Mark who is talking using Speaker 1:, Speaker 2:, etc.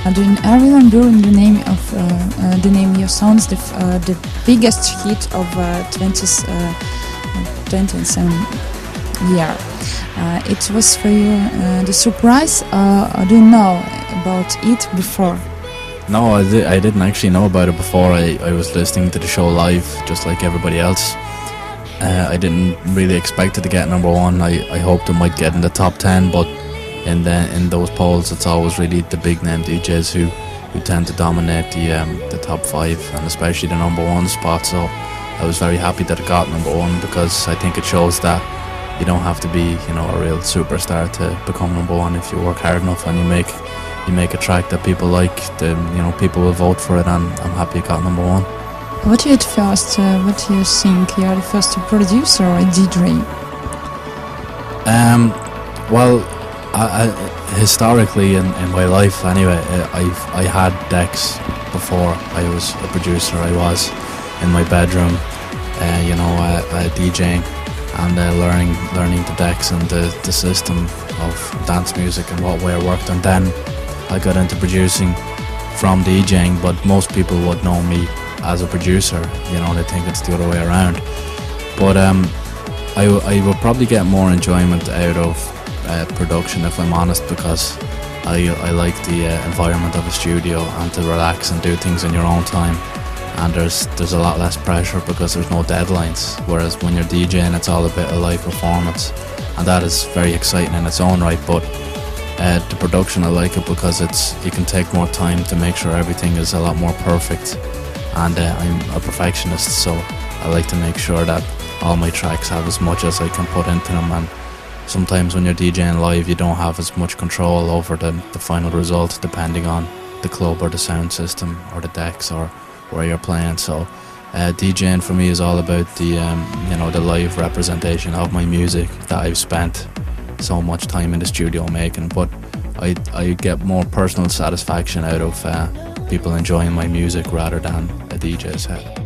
Speaker 1: I remember the name your songs, the biggest hit of 20th year. It was for you the surprise, or do you know about it before?
Speaker 2: No, I didn't actually know about it before. I was listening to the show live, just like everybody else. I didn't really expect it to get number one. I hoped it might get in the top 10, but in those polls, it's always really the big name DJs who tend to dominate the top 5, and especially the number 1 spot. So I was very happy that it got number 1, because I think it shows that you don't have to be, a real superstar to become number 1. If you work hard enough and you make a track that people like, people will vote for it, and I'm happy it got number 1.
Speaker 1: What do you first? What do you think? You are the first producer or a DJ?
Speaker 2: Well, historically in my life anyway, I had decks before I was a producer. I was in my bedroom, DJing and learning the decks and the system of dance music and what way it worked, and then I got into producing from DJing. But most people would know me as a producer, they think it's the other way around. But I would probably get more enjoyment out of production, if I'm honest, because I like the environment of a studio and to relax and do things in your own time, and there's a lot less pressure because there's no deadlines, whereas when you're DJing it's all a bit of live performance, and that is very exciting in its own right. But the production, I like it because you can take more time to make sure everything is a lot more perfect, and I'm a perfectionist, so I like to make sure that all my tracks have as much as I can put into them. And sometimes when you're DJing live, you don't have as much control over the final result, depending on the club or the sound system or the decks or where you're playing. So DJing for me is all about the live representation of my music that I've spent so much time in the studio making. But I get more personal satisfaction out of people enjoying my music rather than a DJ set.